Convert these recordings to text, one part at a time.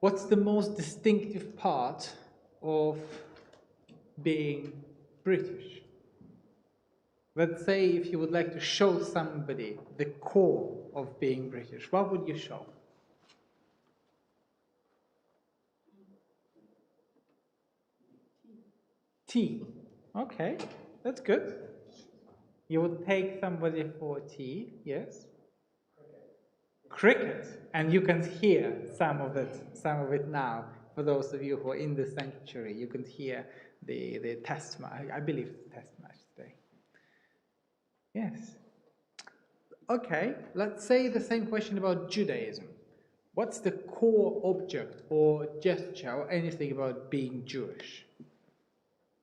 What's the most distinctive part of being British? Let's say if you would like to show somebody the core of being British, what would you show? Tea. Okay, that's good. You would take somebody for tea, yes? Cricket. And you can hear some of it now. For those of you who are in the sanctuary, you can hear the test match. I believe it's a test match today. Yes. Okay, let's say the same question about Judaism. What's the core object or gesture or anything about being Jewish?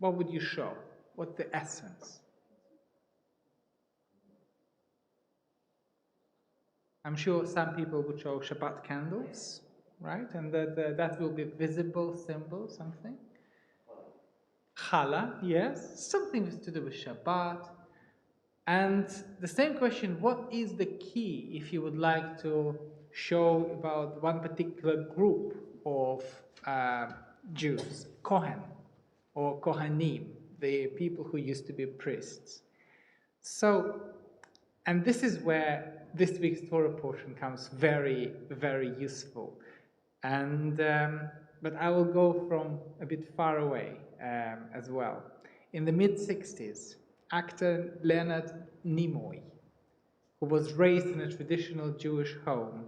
What would you show? What's the essence? I'm sure some people would show Shabbat candles, right? And that will be visible symbol, something. Challah, yes, something to do with Shabbat. And the same question, what is the key if you would like to show about one particular group of Jews, Kohen or Kohanim, the people who used to be priests. So, and this is where this week's Torah portion comes very, very useful. And but I will go from a bit far away as well. In the mid-60s, actor Leonard Nimoy, who was raised in a traditional Jewish home,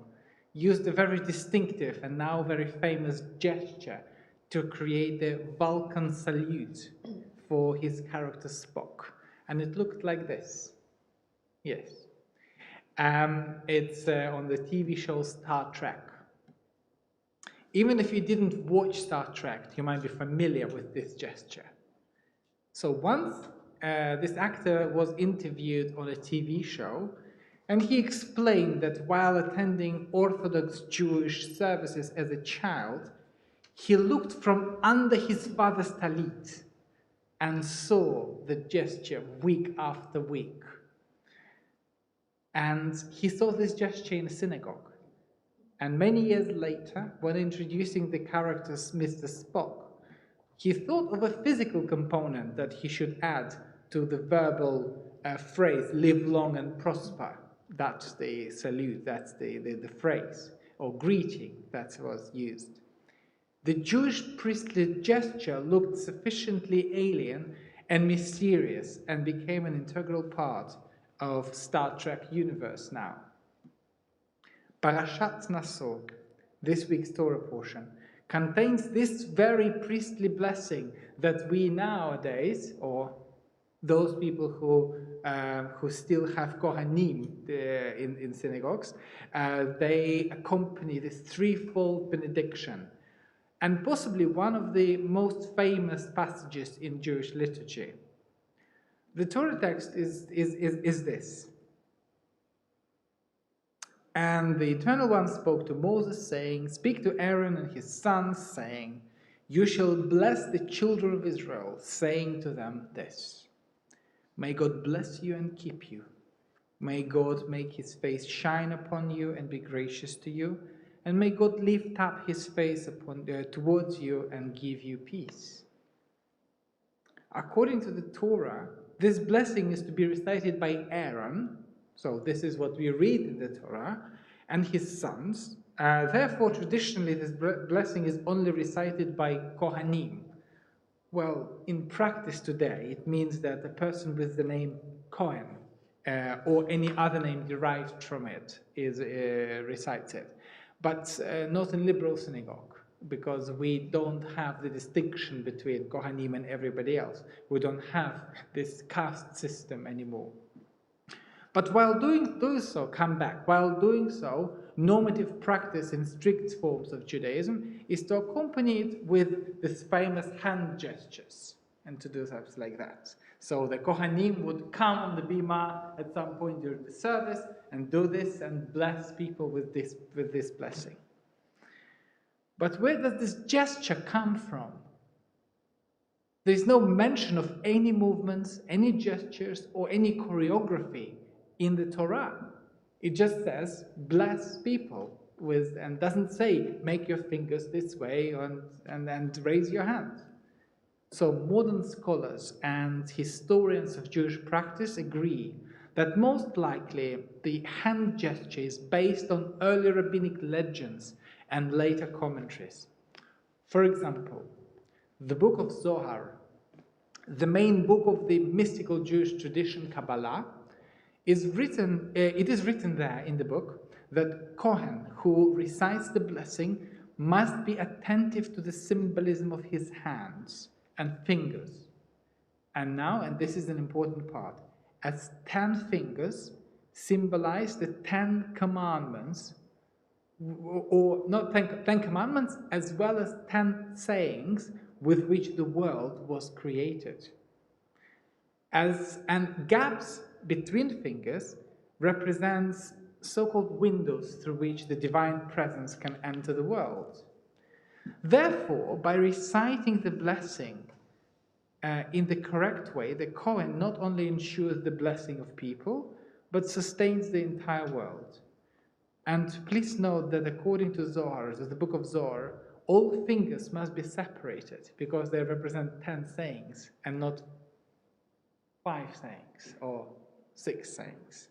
used a very distinctive and now very famous gesture to create the Vulcan salute for his character Spock. And it looked like this. Yes. It's on the TV show Star Trek. Even if you didn't watch Star Trek, you might be familiar with this gesture. So once this actor was interviewed on a TV show, and he explained that while attending Orthodox Jewish services as a child, he looked from under his father's talit and saw the gesture week after week. And he saw this gesture in a synagogue. And many years later, when introducing the character Mr. Spock, he thought of a physical component that he should add to the verbal phrase, live long and prosper. That's the salute, that's the phrase, or greeting that was used. The Jewish priestly gesture looked sufficiently alien and mysterious and became an integral part of Star Trek universe now. Parashat Naso, this week's Torah portion, contains this very priestly blessing that we nowadays, or those people who still have Kohanim in synagogues, they accompany this threefold benediction, and possibly one of the most famous passages in Jewish liturgy. The Torah text is this. And the Eternal One spoke to Moses, saying, speak to Aaron and his sons, saying, you shall bless the children of Israel, saying to them this, may God bless you and keep you. May God make his face shine upon you and be gracious to you. And may God lift up his face towards you and give you peace. According to the Torah, this blessing is to be recited by Aaron. So this is what we read in the Torah, and his sons. Therefore, traditionally, this blessing is only recited by Kohanim. Well, in practice today, it means that a person with the name Cohen or any other name derived from it is recites it. But not in liberal synagogue, because we don't have the distinction between Kohanim and everybody else. We don't have this caste system anymore. But while doing so, normative practice in strict forms of Judaism is to accompany it with these famous hand gestures and to do stuff like that. So the Kohanim would come on the bima at some point during the service and do this and bless people with this blessing. But where does this gesture come from? There is no mention of any movements, any gestures, or any choreography in the Torah. It just says, bless people and doesn't say make your fingers this way and raise your hand. So modern scholars and historians of Jewish practice agree that most likely the hand gesture is based on early rabbinic legends and later commentaries. For example, the book of Zohar, the main book of the mystical Jewish tradition Kabbalah, it is written there in the book that Kohen who recites the blessing must be attentive to the symbolism of his hands and fingers. And this is an important part, as 10 fingers symbolize the 10 commandments, or not 10 commandments, as well as 10 sayings with which the world was created. And gaps between fingers represents so-called windows through which the divine presence can enter the world. Therefore, by reciting the blessing in the correct way, the Kohen not only ensures the blessing of people, but sustains the entire world. And please note that according to Zohar, the book of Zohar, all fingers must be separated because they represent 10 sayings and not 5 sayings or 6 sayings.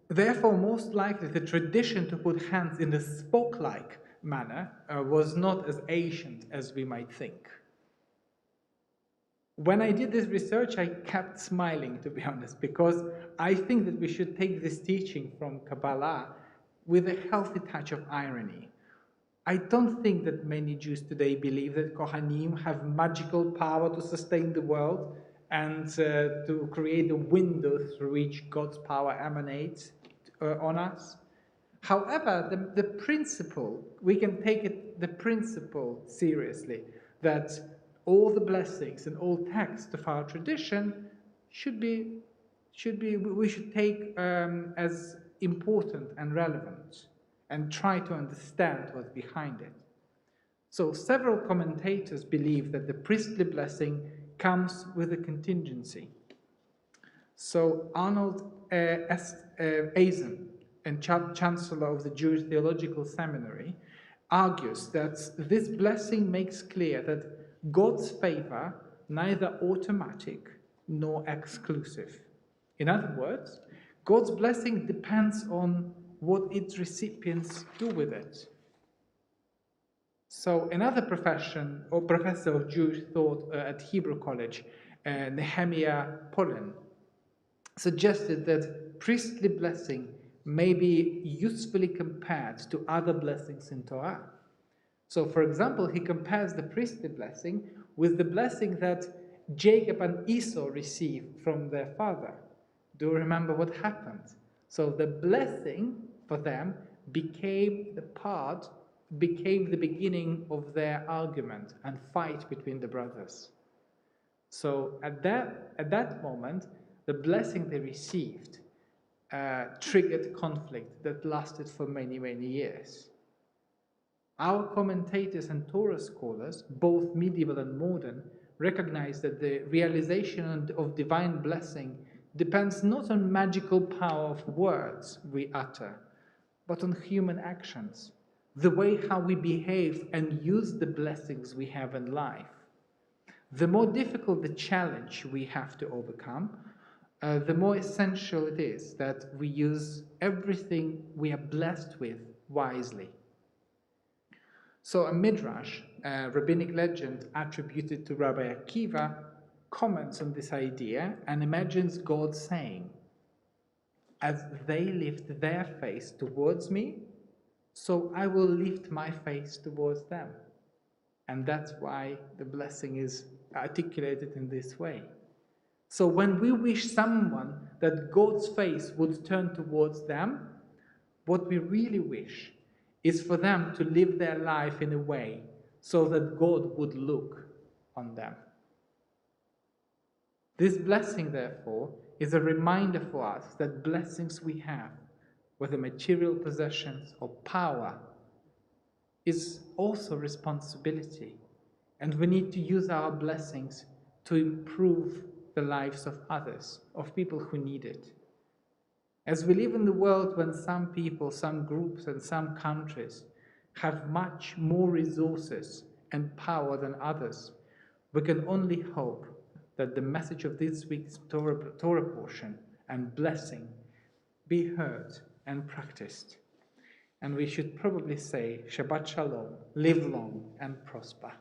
Therefore, most likely the tradition to put hands in a spoke-like manner was not as ancient as we might think. When I did this research, I kept smiling, to be honest, because I think that we should take this teaching from Kabbalah with a healthy touch of irony. I don't think that many Jews today believe that Kohanim have magical power to sustain the world and to create a window through which God's power emanates on us. However, the principle, we can take the principle seriously, that all the blessings and all texts of our tradition we should take as important and relevant and try to understand what's behind it. So several commentators believe that the priestly blessing comes with a contingency. So Arnold Eisen, and Chancellor of the Jewish Theological Seminary, argues that this blessing makes clear that God's favor neither automatic nor exclusive. In other words, God's blessing depends on what its recipients do with it. So another professor of Jewish thought at Hebrew College, Nehemiah Polin, suggested that priestly blessing may be usefully compared to other blessings in Torah. So, for example, he compares the priestly blessing with the blessing that Jacob and Esau received from their father. Do you remember what happened? So the blessing for them became the beginning of their argument and fight between the brothers. So at that moment, the blessing they received triggered conflict that lasted for many, many years. Our commentators and Torah scholars, both medieval and modern, recognize that the realization of divine blessing depends not on magical power of words we utter, but on human actions, the way how we behave and use the blessings we have in life. The more difficult the challenge we have to overcome, the more essential it is that we use everything we are blessed with wisely. So a midrash, a rabbinic legend attributed to Rabbi Akiva, comments on this idea and imagines God saying, "As they lift their face towards me, so I will lift my face towards them." And that's why the blessing is articulated in this way. So when we wish someone that God's face would turn towards them, what we really wish is for them to live their life in a way so that God would look on them. This blessing, therefore, is a reminder for us that blessings we have, whether material possessions or power, is also responsibility. And we need to use our blessings to improve the lives of others, of people who need it. As we live in the world when some people, some groups, and some countries have much more resources and power than others, we can only hope that the message of this week's Torah portion and blessing be heard and practiced. And we should probably say, Shabbat Shalom, live long and prosper.